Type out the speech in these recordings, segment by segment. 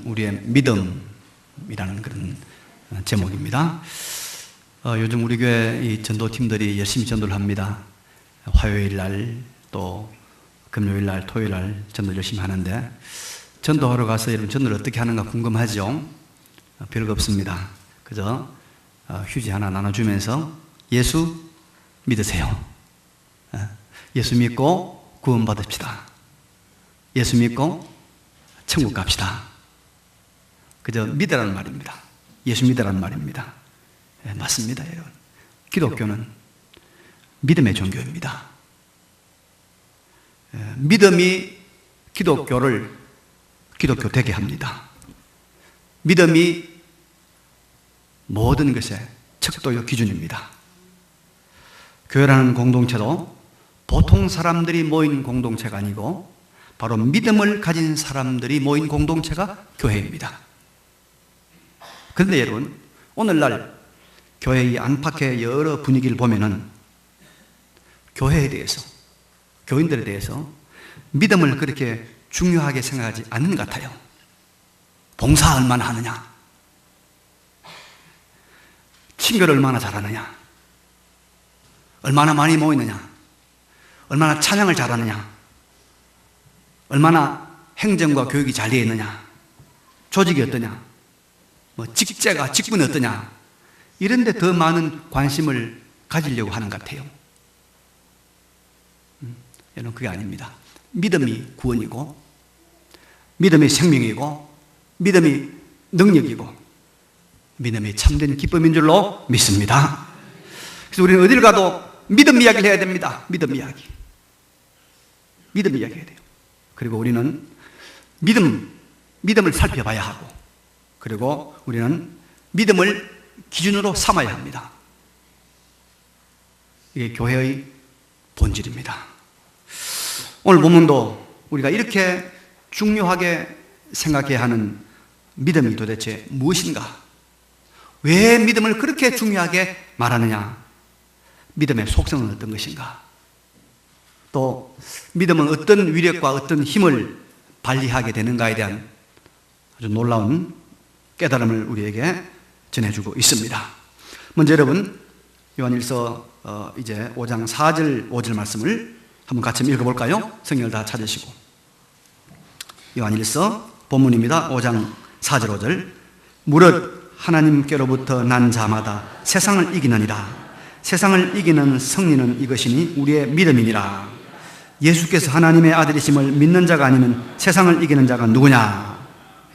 우리의 믿음이라는 그런 제목입니다. 요즘 우리 교회 이 전도팀들이 열심히 전도를 합니다. 화요일 날, 또 금요일 날, 토요일 날 전도 열심히 하는데, 전도하러 가서 여러분 전도를 어떻게 하는가 궁금하죠? 별거 없습니다. 그저 휴지 하나 나눠주면서 예수 믿으세요. 예수 믿고 구원 받읍시다. 예수 믿고 천국 갑시다. 그저 믿으라는 말입니다. 예수 믿으라는 말입니다. 맞습니다, 여러분. 기독교는 믿음의 종교입니다. 믿음이 기독교를 기독교 되게 합니다. 믿음이 모든 것의 척도요 기준입니다. 교회라는 공동체도 보통 사람들이 모인 공동체가 아니고 바로 믿음을 가진 사람들이 모인 공동체가 교회입니다. 그런데 여러분, 오늘날 교회의 안팎의 여러 분위기를 보면은 교회에 대해서, 교인들에 대해서 믿음을 그렇게 중요하게 생각하지 않는 것 같아요. 봉사 얼마나 하느냐, 친교를 얼마나 잘하느냐, 얼마나 많이 모이느냐, 얼마나 찬양을 잘하느냐, 얼마나 행정과 교육이 잘 되어 있느냐, 조직이 어떠냐, 직제가, 직분이 어떠냐, 이런 데 더 많은 관심을 가지려고 하는 것 같아요. 여러분, 그게 아닙니다. 믿음이 구원이고, 믿음이 생명이고, 믿음이 능력이고, 믿음이 참된 기쁨인 줄로 믿습니다. 그래서 우리는 어딜 가도 믿음 이야기를 해야 됩니다. 믿음 이야기. 믿음 이야기 해야 돼요. 그리고 우리는 믿음을 살펴봐야 하고, 그리고 우리는 믿음을 기준으로 삼아야 합니다. 이게 교회의 본질입니다. 오늘 본문도 우리가 이렇게 중요하게 생각해야 하는 믿음이 도대체 무엇인가? 왜 믿음을 그렇게 중요하게 말하느냐? 믿음의 속성은 어떤 것인가? 또 믿음은 어떤 위력과 어떤 힘을 발휘하게 되는가에 대한 아주 놀라운 깨달음을 우리에게 전해주고 있습니다. 먼저 여러분, 요한일서 이제 5장 4절 5절 말씀을 한번 같이 읽어볼까요? 성경을 다 찾으시고. 요한일서 본문입니다. 5장 4절 5절. 무릇 하나님께로부터 난 자마다 세상을 이기느니라. 세상을 이기는 승리는 이것이니 우리의 믿음이니라. 예수께서 하나님의 아들이심을 믿는 자가 아니면 세상을 이기는 자가 누구냐?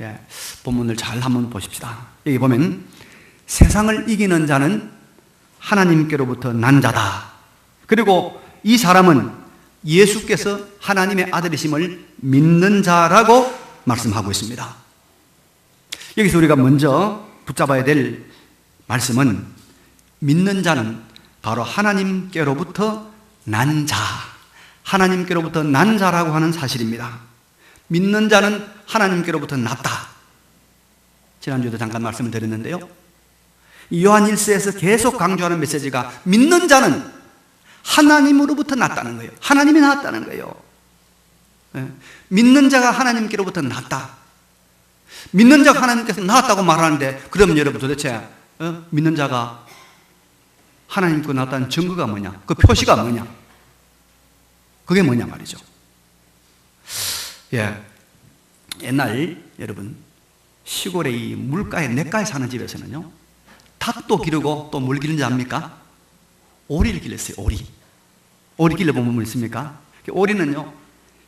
예, 본문을 잘 한번 보십시다. 여기 보면 세상을 이기는 자는 하나님께로부터 난 자다. 그리고 이 사람은 예수께서 하나님의 아들이심을 믿는 자라고 말씀하고 있습니다. 여기서 우리가 먼저 붙잡아야 될 말씀은 믿는 자는 바로 하나님께로부터 난 자, 하나님께로부터 난 자라고 하는 사실입니다. 믿는 자는 하나님께로부터 났다. 지난주에도 잠깐 말씀을 드렸는데요, 요한 1서에서 계속 강조하는 메시지가 믿는 자는 하나님으로부터 났다는 거예요. 하나님이 낳았다는 거예요. 믿는 자가 하나님께로부터 났다. 믿는 자가 하나님께서 낳았다고 말하는데, 그러면 여러분 도대체 믿는 자가 하나님께 낳았다는 증거가 뭐냐? 그 표시가 뭐냐? 그게 뭐냐 말이죠. 예, 옛날 여러분 시골에 이 물가에 냇가에 사는 집에서는요, 닭도 기르고 또 뭘 기르는지 압니까? 오리를 길렀어요. 오리 길러보면 뭐 있습니까? 오리는요,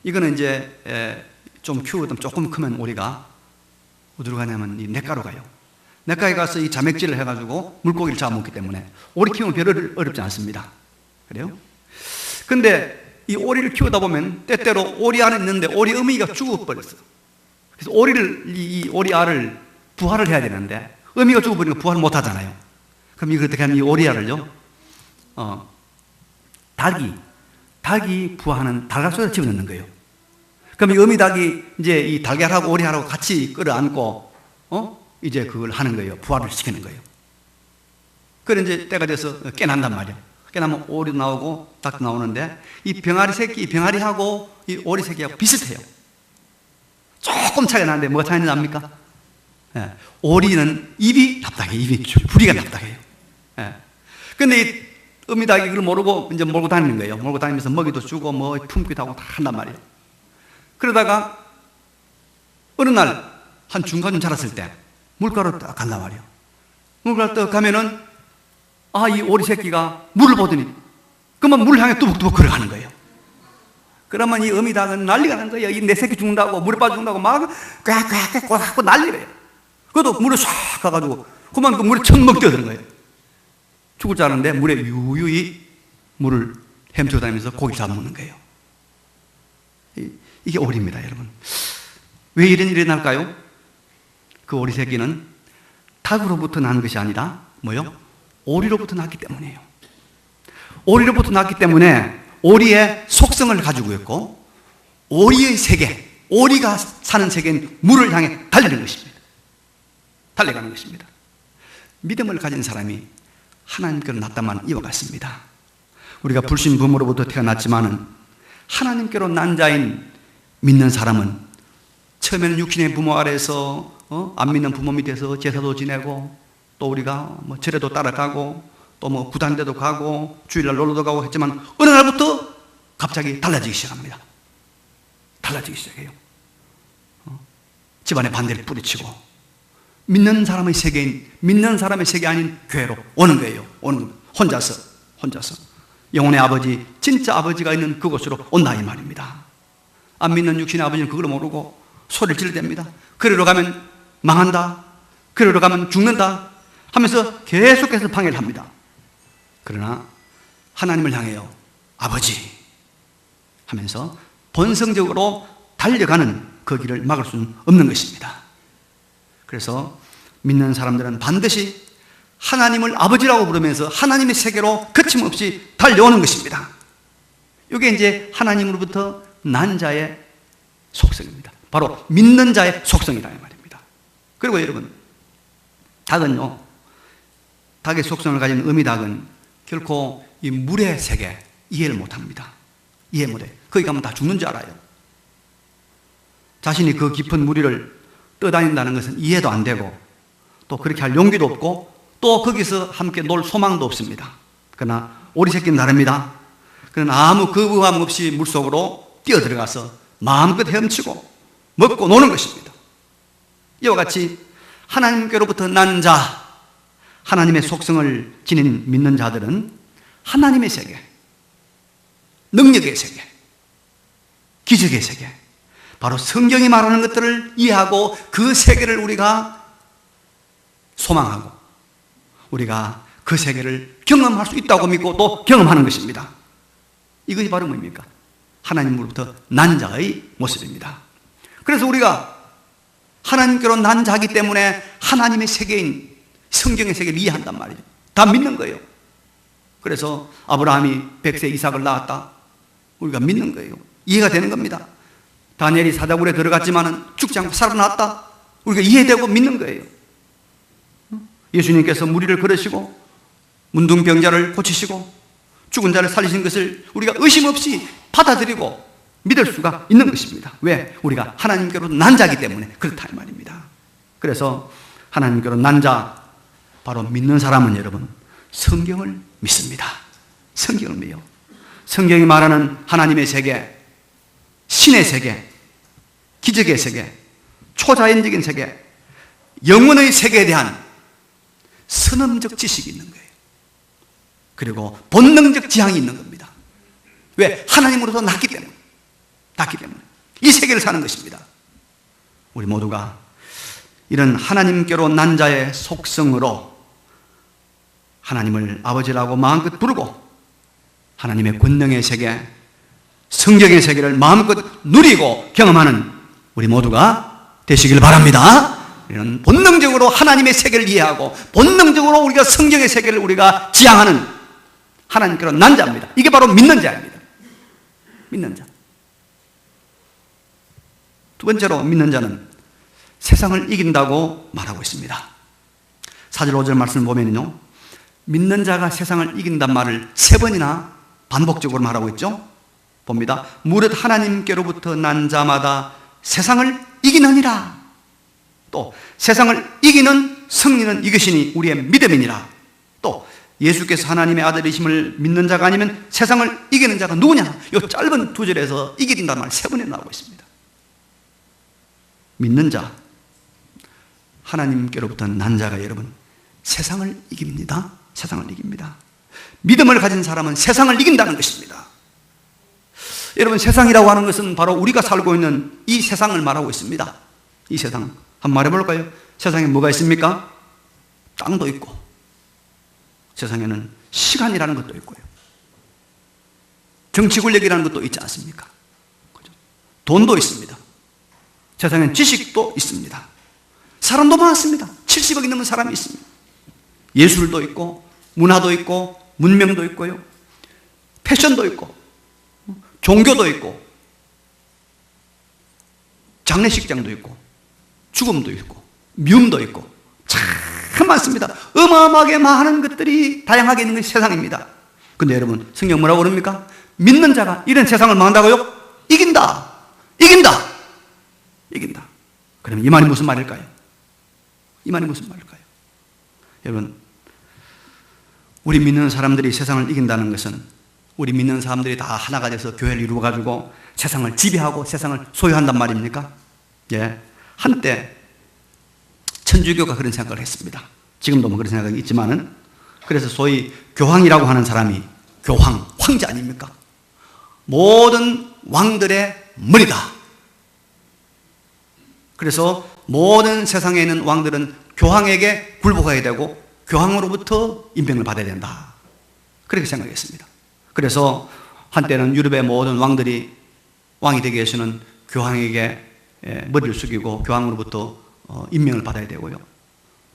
이거는 이제 좀 키우던 조금 크면 오리가 어디로 가냐면 이 냇가로 가요. 냇가에 가서 이 자맥질을 해가지고 물고기를 잡아먹기 때문에 오리 키우면 별 어렵지 않습니다. 그래요? 근데 이 오리를 키우다 보면 때때로 오리 안에 있는데 오리 어미가 죽어버렸어. 그래서 이 오리 알을 부화를 해야 되는데 어미가 죽어버리니까 부화를 못 하잖아요. 그럼 이거 어떻게 하면 이 오리 알을요, 닭이 부화하는 달걀 속에 집어넣는 거예요. 그럼 이 어미 닭이 이제 이 달걀하고 오리알하고 같이 끌어안고, 이제 그걸 하는 거예요. 부화를 시키는 거예요. 그래 이제 때가 돼서 깨난단 말이에요. 깨나면 오리도 나오고 닭도 나오는데, 이 병아리하고 이 오리 새끼하고 비슷해요. 조금 차이가 나는데 뭐가 차이는 압니까? 예. 오리는 입이 납작해요. 입이 부리가 납작해요. 예. 근데 이 어미닭이 그걸 모르고 이제 몰고 다니는 거예요. 몰고 다니면서 먹이도 주고 뭐 품기도 하고 다 한단 말이에요. 그러다가 어느 날 한 중간쯤 자랐을 때 물가로 딱 간단 말이에요. 물가로 딱 가면은 이 오리 새끼가 물을 보더니 그러면 물을 향해 뚜벅뚜벅 걸어가는 거예요. 그러면 이 어미닭은 난리가 난 거예요. 이 내 새끼 죽는다고 물에 빠져 죽는다고 막 꽥꽥꽥 하고 난리래요. 그래도 물에 싹 가가지고 그만 그 물에 천먹 뛰어드는 거예요. 죽을 줄 알았는데 물에 유유히 물을 헤엄쳐 다니면서 고기 잡아먹는 거예요. 이게 오리입니다, 여러분. 왜 이런 일이 날까요? 그 오리 새끼는 닭으로부터 난 것이 아니라 뭐요? 오리로부터 났기 때문이에요. 오리로부터 났기 때문에 오리의 속성을 가지고 있고 오리의 세계, 오리가 사는 세계인 물을 향해 달리는 것입니다. 달려가는 것입니다. 믿음을 가진 사람이 하나님께로 났다만 이와 같습니다. 우리가 불신 부모로부터 태어났지만은 하나님께로 난 자인 믿는 사람은 처음에는 육신의 부모 아래에서 안 믿는 부모 밑에서 제사도 지내고 또 우리가 뭐 절에도 따라가고 또 뭐 구단대도 가고 주일날 놀러도 가고 했지만 어느 날부터 갑자기 달라지기 시작합니다. 달라지기 시작해요. 집안에 반대를 뿌리치고 믿는 사람의 세계인, 믿는 사람의 세계 아닌 교회로 오는 거예요. 오는 혼자서 영혼의 아버지, 진짜 아버지가 있는 그곳으로 온다 이 말입니다. 안 믿는 육신의 아버지는 그걸 모르고 소리를 지르댑니다. 그리로 가면 망한다, 그리로 가면 죽는다 하면서 계속해서 방해를 합니다. 그러나 하나님을 향해요, 아버지 하면서 본성적으로 달려가는 그 길을 막을 수는 없는 것입니다. 그래서 믿는 사람들은 반드시 하나님을 아버지라고 부르면서 하나님의 세계로 거침없이 달려오는 것입니다. 이게 이제 하나님으로부터 난 자의 속성입니다. 바로 믿는 자의 속성이다 이 말입니다. 그리고 여러분, 닭은요, 닭의 속성을 가진 어미닭은 결코 이 물의 세계 이해를 못합니다. 이해 못해. 거기 가면 다 죽는 줄 알아요. 자신이 그 깊은 무리를 떠다닌다는 것은 이해도 안 되고 또 그렇게 할 용기도 없고 또 거기서 함께 놀 소망도 없습니다. 그러나 오리 새끼는 다릅니다. 그러나 아무 거부감 없이 물속으로 뛰어들어가서 마음껏 헤엄치고 먹고 노는 것입니다. 이와 같이 하나님께로부터 난 자, 하나님의 속성을 지닌 믿는 자들은 하나님의 세계, 능력의 세계, 기적의 세계, 바로 성경이 말하는 것들을 이해하고 그 세계를 우리가 소망하고 우리가 그 세계를 경험할 수 있다고 믿고 또 경험하는 것입니다. 이것이 바로 뭡니까? 하나님으로부터 난 자의 모습입니다. 그래서 우리가 하나님께로 난 자이기 때문에 하나님의 세계인 성경의 세계를 이해한단 말이에요. 다 믿는 거예요. 그래서 아브라함이 100세 이삭을 낳았다, 우리가 믿는 거예요. 이해가 되는 겁니다. 다니엘이 사자굴에 들어갔지만 죽지 않고 살아났다, 우리가 이해되고 믿는 거예요. 예수님께서 무리를 걸으시고 문둥병자를 고치시고 죽은 자를 살리신 것을 우리가 의심 없이 받아들이고 믿을 수가 있는 것입니다. 왜? 우리가 하나님께로 난 자이기 때문에 그렇다 이 말입니다. 그래서 하나님께로 난 자, 바로 믿는 사람은 여러분 성경을 믿습니다. 성경을 믿어요. 성경이 말하는 하나님의 세계, 신의 세계, 기적의 세계, 초자연적인 세계, 영혼의 세계에 대한 선언적 지식이 있는 거예요. 그리고 본능적 지향이 있는 겁니다. 왜? 하나님으로서 났기 때문에. 이 세계를 사는 것입니다. 우리 모두가 이런 하나님께로 난 자의 속성으로 하나님을 아버지라고 마음껏 부르고 하나님의 권능의 세계, 성경의 세계를 마음껏 누리고 경험하는 우리 모두가 되시길 바랍니다. 우리는 본능적으로 하나님의 세계를 이해하고 본능적으로 우리가 성경의 세계를 우리가 지향하는 하나님께로 난 자입니다. 이게 바로 믿는 자입니다. 믿는 자. 두 번째로 믿는 자는 세상을 이긴다고 말하고 있습니다. 4절 5절 말씀을 보면요, 믿는 자가 세상을 이긴단 말을 3번이나 반복적으로 말하고 있죠. 봅니다. 무릇 하나님께로부터 난 자마다 세상을 이기느니라. 또 세상을 이기는 승리는 이것이니 우리의 믿음이니라. 또 예수께서 하나님의 아들이심을 믿는 자가 아니면 세상을 이기는 자가 누구냐? 이 짧은 두 절에서 이긴다는 말 세 번에 나오고 있습니다. 믿는 자, 하나님께로부터 난 자가 여러분 세상을 이깁니다. 세상을 이깁니다. 믿음을 가진 사람은 세상을 이긴다는 것입니다. 여러분, 세상이라고 하는 것은 바로 우리가 살고 있는 이 세상을 말하고 있습니다. 이 세상 한번 말해볼까요? 세상에 뭐가 있습니까? 땅도 있고 세상에는 시간이라는 것도 있고요, 정치 권력이라는 것도 있지 않습니까? 돈도 있습니다. 세상엔 지식도 있습니다. 사람도 많습니다. 70억이 넘는 사람이 있습니다. 예술도 있고 문화도 있고 문명도 있고요, 패션도 있고 종교도 있고 장례식장도 있고 죽음도 있고 미움도 있고 참 많습니다. 어마어마하게 많은 것들이 다양하게 있는 것이 세상입니다. 근데 여러분, 성경 뭐라고 그럽니까? 믿는 자가 이런 세상을 망한다고요? 이긴다. 이긴다. 이긴다. 그러면 이 말이 무슨 말일까요? 이 말이 무슨 말일까요? 여러분, 우리 믿는 사람들이 세상을 이긴다는 것은 우리 믿는 사람들이 다 하나가 돼서 교회를 이루어가지고 세상을 지배하고 세상을 소유한단 말입니까? 예. 한때 천주교가 그런 생각을 했습니다. 지금도 뭐 그런 생각이 있지만은, 그래서 소위 교황이라고 하는 사람이 교황, 황제 아닙니까? 모든 왕들의 머리다. 그래서 모든 세상에 있는 왕들은 교황에게 굴복해야 되고 교황으로부터 임명을 받아야 된다. 그렇게 생각했습니다. 그래서 한때는 유럽의 모든 왕들이 왕이 되기 위해서는 교황에게 머리를 숙이고 교황으로부터 임명을 받아야 되고요,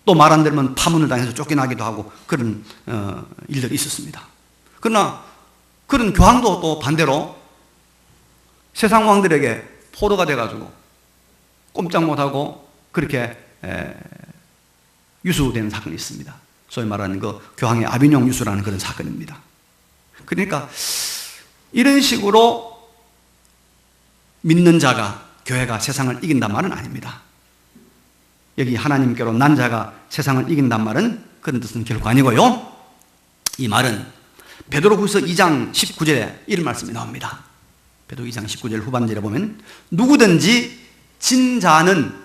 또 말 안 들으면 파문을 당해서 쫓겨나기도 하고 그런 일들이 있었습니다. 그러나 그런 교황도 또 반대로 세상 왕들에게 포로가 돼가지고 꼼짝 못하고 그렇게 유수되는 사건이 있습니다. 소위 말하는 그 교황의 아비뇽 유수라는 그런 사건입니다. 그러니까 이런 식으로 믿는 자가, 교회가 세상을 이긴단 말은 아닙니다. 여기 하나님께로 난 자가 세상을 이긴단 말은 그런 뜻은 결코 아니고요, 이 말은 베드로후서 2장 19절에 이런 말씀이 나옵니다. 베드로 2장 19절 후반절에 보면 누구든지 진자는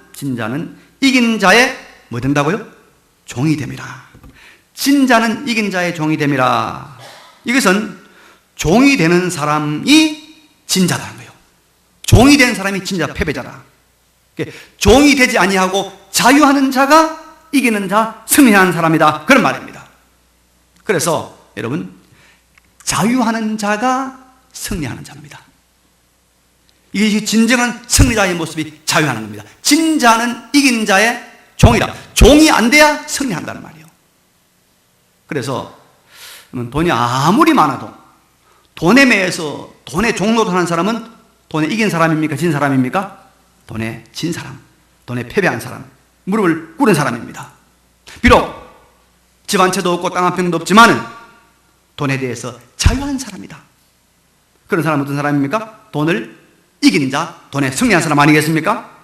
이긴 자의 뭐 된다고요? 종이 됨이라. 진자는 이긴 자의 종이 됨이라. 이것은 종이 되는 사람이 진자라는 거예요. 종이 된 사람이 진자, 패배자라. 종이 되지 아니하고 자유하는 자가 이기는 자, 승리하는 사람이다, 그런 말입니다. 그래서 여러분, 자유하는 자가 승리하는 자입니다. 이게 진정한 승리자의 모습이 자유하는 겁니다. 진자는 이긴 자의 종이라. 종이 안 돼야 승리한다는 말이에요. 그래서 돈이 아무리 많아도 돈에 매여서 돈에 종노릇하는 사람은 돈에 이긴 사람입니까? 진 사람입니까? 돈에 진 사람, 돈에 패배한 사람, 무릎을 꿇은 사람입니다. 비록 집 한 채도 없고 땅 한 평도 없지만은 돈에 대해서 자유한 사람이다. 그런 사람은 어떤 사람입니까? 돈을 이긴 자, 돈에 승리한 사람 아니겠습니까?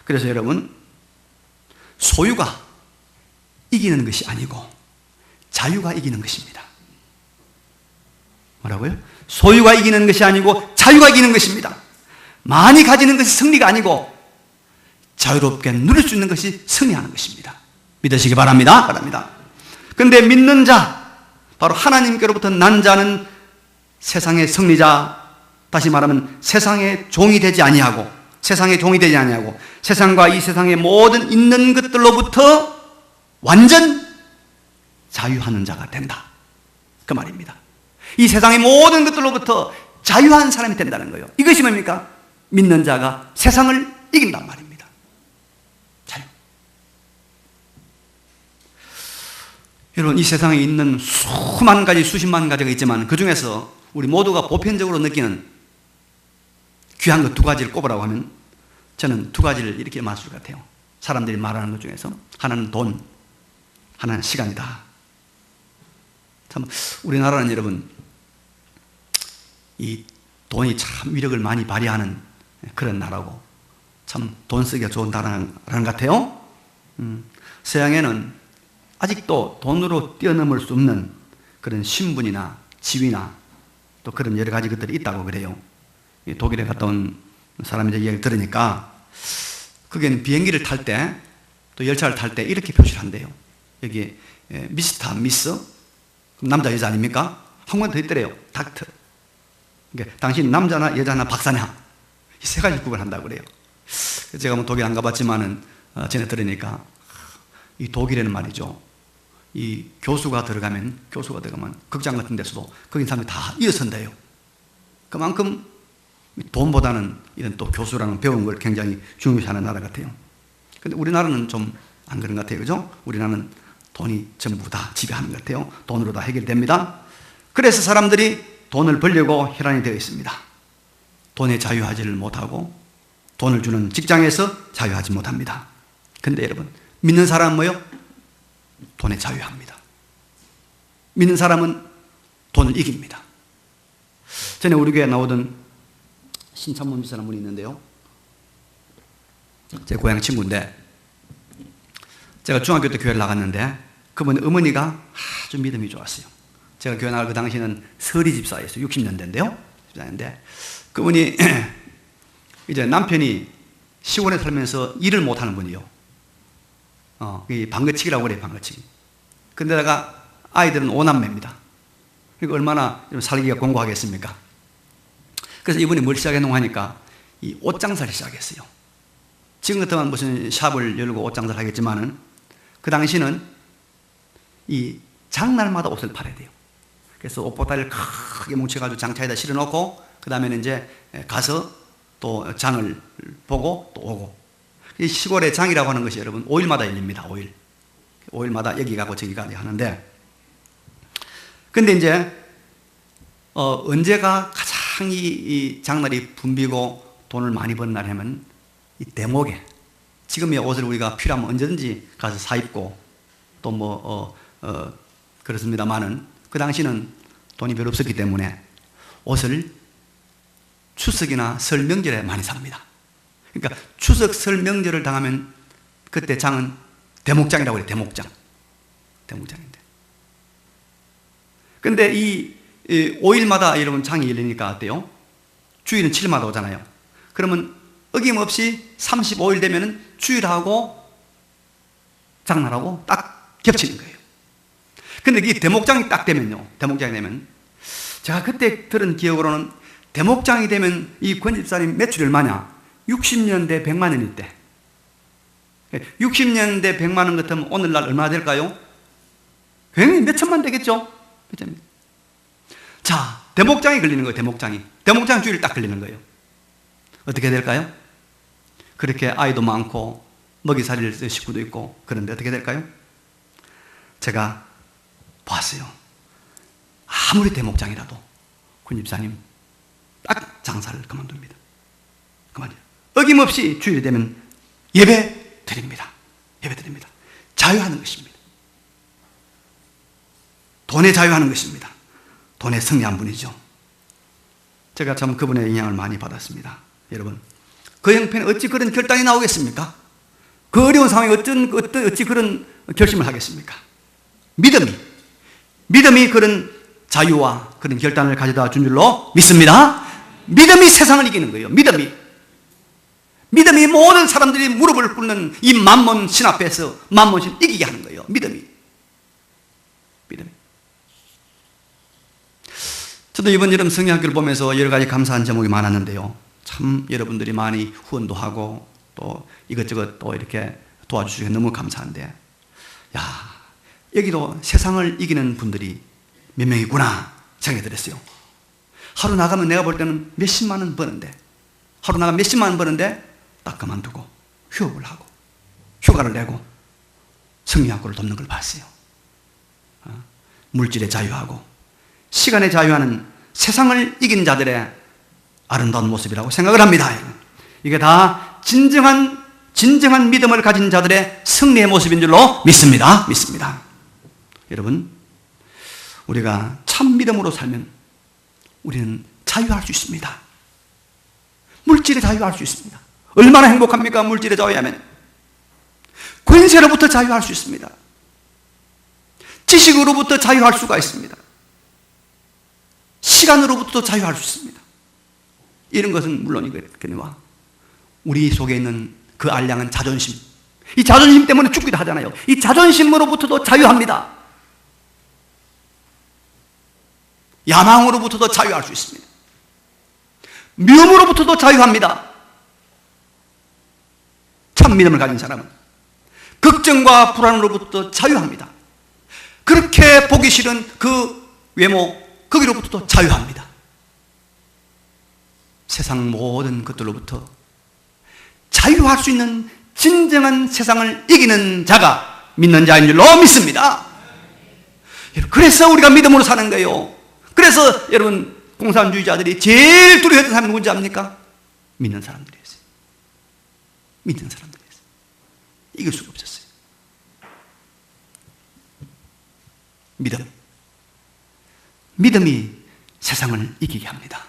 그래서 여러분, 소유가 이기는 것이 아니고 자유가 이기는 것입니다. 뭐라고요? 소유가 이기는 것이 아니고 자유가 이기는 것입니다. 많이 가지는 것이 승리가 아니고 자유롭게 누릴 수 있는 것이 승리하는 것입니다. 믿으시기 바랍니다. 그런데 믿는 자, 바로 하나님께로부터 난 자는 세상의 승리자, 다시 말하면 세상의 종이 되지 아니하고 세상과 이 세상의 모든 있는 것들로부터 완전 자유하는 자가 된다, 그 말입니다. 이 세상의 모든 것들로부터 자유한 사람이 된다는 거예요. 이것이 뭡니까? 믿는 자가 세상을 이긴단 말입니다. 자유. 여러분, 이 세상에 있는 수만 가지, 수십만 가지가 있지만 그 중에서 우리 모두가 보편적으로 느끼는 귀한 것 두 가지를 꼽으라고 하면 저는 두 가지를 이렇게 말할 것 같아요. 사람들이 말하는 것 중에서 하나는 돈, 하나는 시간이다. 참, 우리나라는 여러분, 이 돈이 참 위력을 많이 발휘하는 그런 나라고, 참 돈 쓰기가 좋은 나라는 것 같아요. 서양에는 아직도 돈으로 뛰어넘을 수 없는 그런 신분이나 지위나 또 그런 여러 가지 것들이 있다고 그래요. 독일에 갔다 온 사람의 이야기를 들으니까 거기는 비행기를 탈 때 또 열차를 탈 때 이렇게 표시를 한대요. 여기 미스터, 미스, 남자 여자 아닙니까? 한 번 더 있더래요. 닥터. 그러니까 당신 남자나 여자나 박사냐? 이 세 가지 구분한다고 그래요. 제가 뭐 독일 안 가봤지만은 전에 들으니까 이 독일에는 말이죠. 이 교수가 들어가면 극장 같은 데서도 거기 사람들이 다 일어선대요. 그만큼 돈보다는 이런 또 교수라는 배운 걸 굉장히 중요시하는 나라 같아요. 근데 우리나라는 좀 안 그런 것 같아요. 그죠? 우리나라는 돈이 전부 다 지배하는 것 같아요. 돈으로 다 해결됩니다. 그래서 사람들이 돈을 벌려고 혈안이 되어 있습니다. 돈에 자유하지를 못하고 돈을 주는 직장에서 자유하지 못합니다. 근데 여러분, 믿는 사람은 뭐요? 돈에 자유합니다. 믿는 사람은 돈을 이깁니다. 전에 우리 교회에 나오던 신찬문 미사라는 분이 있는데요. 제 고향 친구인데 제가 중학교 때 교회를 나갔는데 그분 어머니가 아주 믿음이 좋았어요. 제가 교회 나갈 그 당시에는 서리 집사였어요. 60년대인데요. 집사인데 그분이 이제 남편이 시골에 살면서 일을 못하는 분이요. 방거치기라고 그래요. 방거치기. 근데다가 아이들은 5남매입니다. 그러니까 얼마나 살기가 공고하겠습니까? 그래서 이분이 뭘 시작했는가 하니까 이 옷장사를 시작했어요. 지금 같으면 무슨 샵을 열고 옷장사를 하겠지만은 그 당시는 이 장날마다 옷을 팔아야 돼요. 그래서 옷보따리를 크게 뭉쳐가지고 장차에다 실어놓고 그 다음에는 이제 가서 또 장을 보고 또 오고. 이 시골의 장이라고 하는 것이 여러분 5일마다 열립니다. 5일마다 여기 가고 저기 가고 하는데 근데 이제 언제가 가장 이 장날이 붐비고 돈을 많이 버는 날 하면 이 대목에 지금의 옷을 우리가 필요하면 언제든지 가서 사 입고 또 그렇습니다만은 그 당시는 돈이 별로 없었기 때문에 옷을 추석이나 설 명절에 많이 삽니다. 그러니까 추석 설 명절을 당하면 그때 장은 대목장이라고 해요. 대목장인데. 근데 이 5일마다 여러분 장이 열리니까 어때요? 주일은 7일마다 오잖아요. 그러면 어김없이 35일 되면은 주일하고 장날하고 딱 겹치는 거예요. 근데 이 대목장이 딱 되면요. 대목장이 되면 제가 그때 들은 기억으로는 대목장이 되면 이 권 집사님 매출이 얼마냐? 60년대 100만 원일 때. 60년대 100만 원 같으면 오늘날 얼마 될까요? 굉장히 몇 천만 되겠죠? 자, 대목장이 걸리는 거예요. 대목장 주일 딱 걸리는 거예요. 어떻게 될까요? 그렇게 아이도 많고 먹이살이를 쓸 식구도 있고 그런데 어떻게 될까요? 제가 봤어요. 아무리 대목장이라도 권 집사님 딱 장사를 그만둡니다. 어김없이 주일이 되면 예배 드립니다. 자유하는 것입니다. 돈에 자유하는 것입니다. 돈에 승리한 분이죠. 제가 참 그분의 영향을 많이 받았습니다. 여러분, 그 형편에 어찌 그런 결단이 나오겠습니까? 그 어려운 상황에 어찌 그런 결심을 하겠습니까? 믿음이 그런 자유와 그런 결단을 가져다 준 줄로 믿습니다. 믿음이 세상을 이기는 거예요. 믿음이 모든 사람들이 무릎을 꿇는 이 만몬 신 앞에서 만몬 신 이기게 하는 거예요. 믿음이. 저도 이번 여름 성경학교를 보면서 여러 가지 감사한 제목이 많았는데요. 참 여러분들이 많이 후원도 하고 또 이것저것 또 이렇게 도와주시고 너무 감사한데, 야, 여기도 세상을 이기는 분들이 몇 명이구나 생각이 들었어요. 하루 나가면 내가 볼 때는 몇십만 원 버는데, 딱 그만두고 휴업을 하고 휴가를 내고 성경학교를 돕는 걸 봤어요. 물질에 자유하고 시간에 자유하는 세상을 이긴 자들의 아름다운 모습이라고 생각을 합니다. 이게 다 진정한 믿음을 가진 자들의 승리의 모습인 줄로 믿습니다. 여러분, 우리가 참 믿음으로 살면 우리는 자유할 수 있습니다. 물질에 자유할 수 있습니다. 얼마나 행복합니까? 물질의 자유하면. 권세로부터 자유할 수 있습니다. 지식으로부터 자유할 수가 있습니다. 시간으로부터 자유할 수 있습니다. 이런 것은 물론이거니와 우리 속에 있는 그 알량한 자존심, 이 자존심 때문에 죽기도 하잖아요. 이 자존심으로부터도 자유합니다. 야망으로부터도 자유할 수 있습니다. 미움으로부터도 자유합니다. 참 믿음을 가진 사람은 걱정과 불안으로부터 자유합니다. 그렇게 보기 싫은 그 외모, 거기로부터도 자유합니다. 세상 모든 것들로부터 자유할 수 있는 진정한 세상을 이기는 자가 믿는 자인 줄로 믿습니다. 그래서 우리가 믿음으로 사는 거예요. 그래서 여러분, 공산주의자들이 제일 두려워했던 사람이 누군지 압니까? 믿는 사람들이었어요. 믿는 사람들이었어요. 이길 수가 없었어요. 믿음이 세상을 이기게 합니다.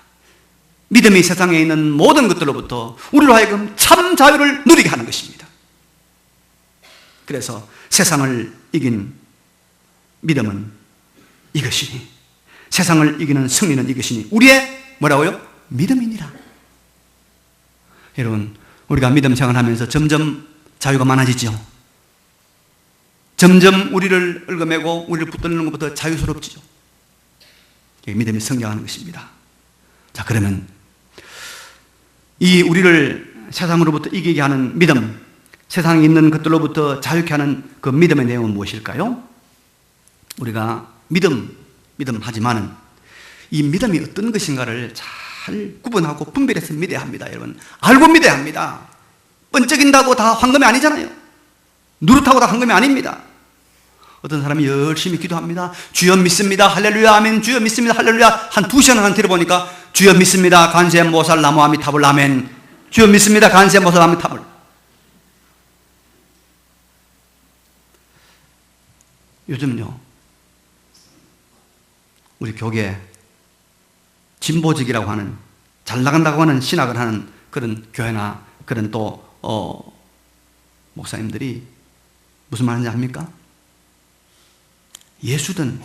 믿음이 세상에 있는 모든 것들로부터 우리로 하여금 참 자유를 누리게 하는 것입니다. 그래서 세상을 이긴 믿음은 이것이니, 세상을 이기는 승리는 이것이니 우리의 뭐라고요? 믿음이니라. 여러분, 우리가 믿음 생활하면서 점점 자유가 많아지죠. 점점 우리를 얽어매고 우리를 붙드는 것부터 자유스럽지요. 믿음이 성장하는 것입니다. 자, 그러면 이 우리를 세상으로부터 이기게 하는 믿음, 세상에 있는 것들로부터 자유케 하는 그 믿음의 내용은 무엇일까요? 우리가 믿음하지만은 이 믿음이 어떤 것인가를 잘 구분하고 분별해서 믿어야 합니다. 여러분, 알고 믿어야 합니다. 번쩍인다고 다 황금이 아니잖아요. 누릇하고 다 황금이 아닙니다. 어떤 사람이 열심히 기도합니다. 주여 믿습니다. 할렐루야 아멘. 주여 믿습니다. 할렐루야. 한 2시간 들어보니까 주여 믿습니다. 관세 모살 나무 아미타불 아멘. 주여 믿습니다. 관세 모살 아미타불. 요즘요, 우리 교계 진보직이라고 하는, 잘 나간다고 하는 신학을 하는 그런 교회나 그런 또 목사님들이 무슨 말인지 압니까? 예수든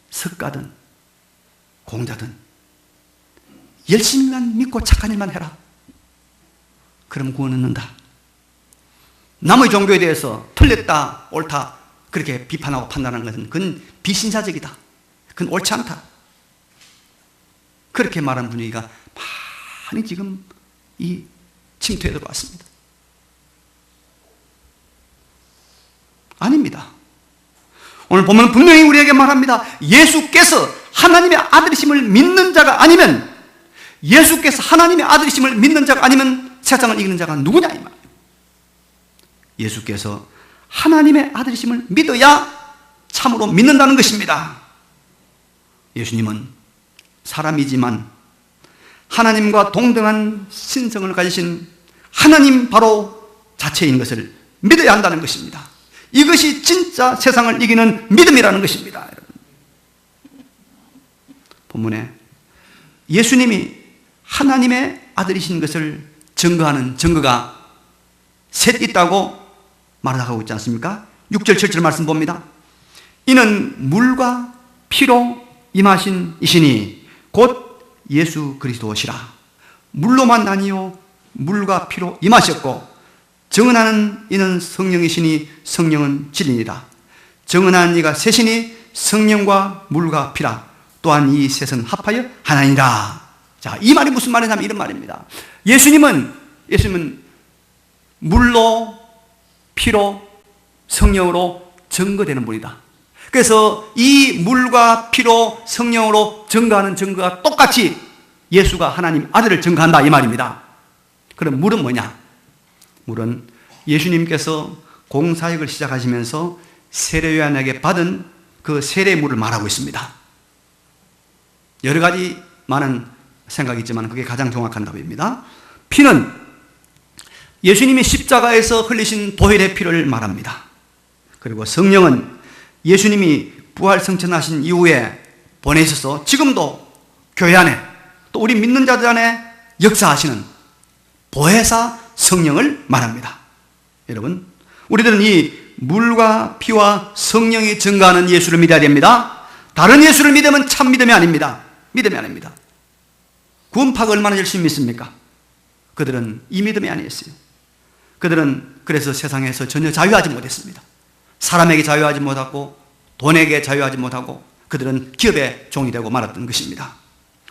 석가든 공자든 열심히만 믿고 착한 일만 해라. 그럼 구원 얻는다. 남의 종교에 대해서 틀렸다 옳다 그렇게 비판하고 판단하는 것은 그건 비신사적이다. 그건 옳지 않다. 그렇게 말하는 분위기가 많이 지금 이 침투에 들어왔습니다. 아닙니다. 오늘 보면 분명히 우리에게 말합니다. 예수께서 하나님의 아들이심을 믿는 자가 아니면, 예수께서 하나님의 아들이심을 믿는 자가 아니면 세상을 이기는 자가 누구냐 이 말이에요. 예수께서 하나님의 아들이심을 믿어야 참으로 믿는다는 것입니다. 예수님은 사람이지만 하나님과 동등한 신성을 가지신 하나님 바로 자체인 것을 믿어야 한다는 것입니다. 이것이 진짜 세상을 이기는 믿음이라는 것입니다. 본문에 예수님이 하나님의 아들이신 것을 증거하는 증거가 셋 있다고 말하고 있지 않습니까? 6절 7절 말씀 봅니다. 이는 물과 피로 임하신 이시니 곧 예수 그리스도시라. 물로만 아니요 물과 피로 임하셨고 정언하는 이는 성령이시니 성령은 진리니라. 정언하는 이가 셋이니 성령과 물과 피라. 또한 이 셋은 합하여 하나니라. 자, 이 말이 무슨 말이냐면 이런 말입니다. 예수님은 물로 피로 성령으로 증거되는 분이다. 그래서 이 물과 피로 성령으로 증거하는 증거가 똑같이 예수가 하나님 아들을 증거한다 이 말입니다. 그럼 물은 뭐냐? 물은 예수님께서 공사역을 시작하시면서 세례요한에게 받은 그 세례물을 말하고 있습니다. 여러 가지 많은 생각이 있지만 그게 가장 정확한 답입니다. 피는 예수님이 십자가에서 흘리신 보혈의 피를 말합니다. 그리고 성령은 예수님이 부활 성천하신 이후에 보내셔서 지금도 교회 안에 또 우리 믿는 자들 안에 역사하시는 보혜사 성령을 말합니다. 여러분, 우리들은 이 물과 피와 성령이 증거하는 예수를 믿어야 됩니다. 다른 예수를 믿으면 참 믿음이 아닙니다. 믿음이 아닙니다. 구원파가 얼마나 열심히 믿습니까? 그들은 이 믿음이 아니었어요. 그들은 그래서 세상에서 전혀 자유하지 못했습니다. 사람에게 자유하지 못하고 돈에게 자유하지 못하고 그들은 기업의 종이 되고 말았던 것입니다.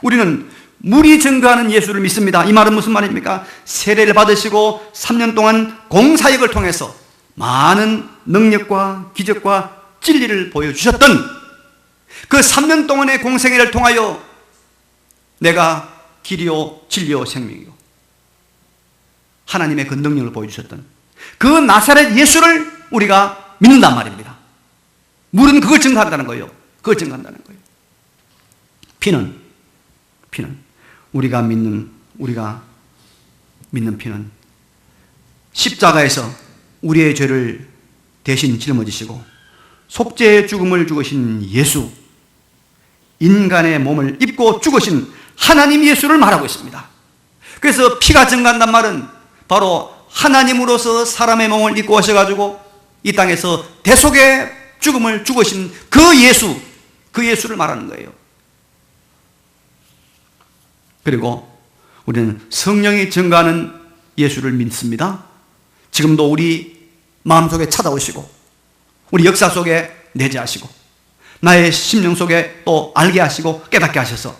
우리는 물이 증거하는 예수를 믿습니다. 이 말은 무슨 말입니까? 세례를 받으시고 3년 동안 공사역을 통해서 많은 능력과 기적과 진리를 보여주셨던 그 3년 동안의 공생애를 통하여 내가 길이요 진리요 생명이요 하나님의 그 능력을 보여주셨던 그 나사렛 예수를 우리가 믿는단 말입니다. 물은 그걸 증거한다는 거예요. 그걸 증거한다는 거예요. 피는 우리가 믿는 피는 십자가에서 우리의 죄를 대신 짊어지시고 속죄의 죽음을 죽으신 예수, 인간의 몸을 입고 죽으신 하나님 예수를 말하고 있습니다. 그래서 피가 증거한단 말은 바로 하나님으로서 사람의 몸을 입고 오셔가지고 이 땅에서 대속의 죽음을 죽으신 그 예수, 그 예수를 말하는 거예요. 그리고 우리는 성령이 증거하는 예수를 믿습니다. 지금도 우리 마음속에 찾아오시고 우리 역사 속에 내재하시고 나의 심령 속에 또 알게 하시고 깨닫게 하셔서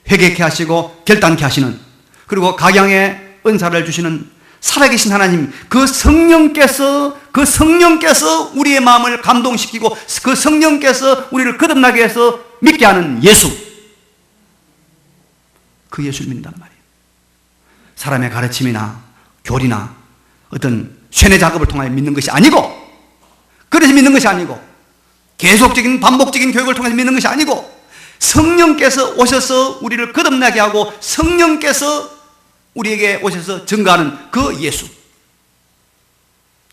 회개케 하시고 결단케 하시는, 그리고 각양의 은사를 주시는 살아계신 하나님, 그 성령께서 우리의 마음을 감동시키고 그 성령께서 우리를 거듭나게 해서 믿게 하는 예수, 그 예수를 믿는단 말이에요. 사람의 가르침이나 교리나 어떤 쇠뇌 작업을 통하여 믿는 것이 아니고, 그래서 믿는 것이 아니고, 계속적인 반복적인 교육을 통해서 믿는 것이 아니고, 성령께서 오셔서 우리를 거듭나게 하고 성령께서 우리에게 오셔서 증거하는 그 예수,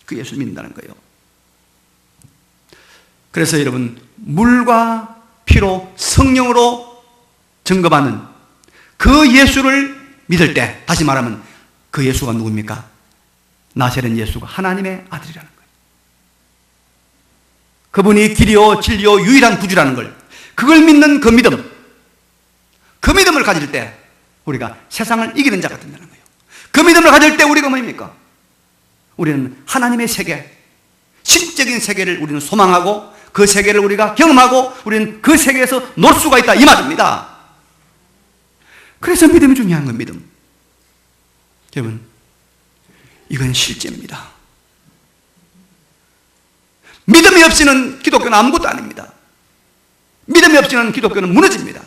그 예수를 믿는다는 거예요. 그래서 여러분, 물과 피로 성령으로 증거받는 그 예수를 믿을 때, 다시 말하면 그 예수가 누굽니까? 나사렛 예수가 하나님의 아들이라는 거예요. 그분이 길이요 진리요 유일한 구주라는 걸, 그걸 믿는 그 믿음을 가질 때 우리가 세상을 이기는 자가 된다는 거예요. 그 믿음을 가질 때 우리가 뭡니까? 우리는 하나님의 세계, 신적인 세계를 우리는 소망하고 그 세계를 우리가 경험하고 우리는 그 세계에서 놀 수가 있다, 이 말입니다. 그래서 믿음이 중요한 건 믿음. 여러분, 이건 실제입니다. 믿음이 없이는 기독교는 아무것도 아닙니다. 믿음이 없이는 기독교는 무너집니다.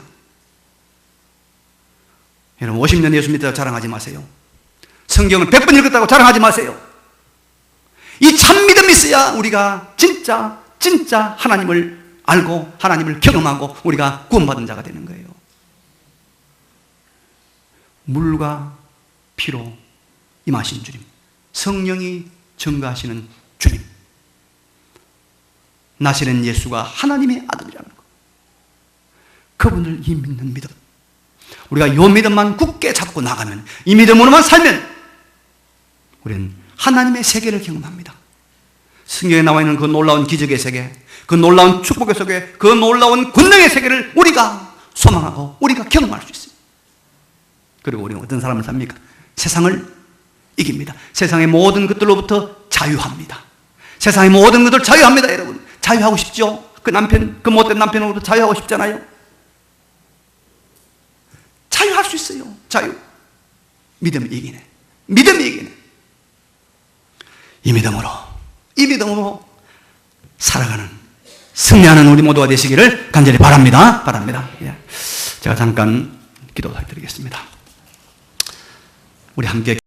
여러분, 50년 예수 믿다고 자랑하지 마세요. 성경을 100번 읽었다고 자랑하지 마세요. 이 참 믿음이 있어야 우리가 진짜 하나님을 알고 하나님을 경험하고 우리가 구원받은 자가 되는 거예요. 물과 피로 임하신 주님, 성령이 증거하시는 주님, 나사렛 예수가 하나님의 아들이라는 것, 그분을 이 믿는 믿음, 우리가 이 믿음만 굳게 잡고 나가면, 이 믿음으로만 살면 우리는 하나님의 세계를 경험합니다. 성경에 나와 있는 그 놀라운 기적의 세계, 그 놀라운 축복의 세계, 그 놀라운 권능의 세계를 우리가 소망하고 우리가 경험할 수 있어요. 그리고 우리는 어떤 사람을 삽니까? 세상을 이깁니다. 세상의 모든 것들로부터 자유합니다. 세상의 모든 것들 자유합니다. 여러분, 자유하고 싶죠? 그 못된 남편으로부터 자유하고 싶잖아요. 자유할 수 있어요. 자유. 믿음이 이기네. 이 믿음으로 살아가는, 승리하는 우리 모두가 되시기를 간절히 바랍니다. 예. 제가 잠깐 기도를 드리겠습니다. 우리 함께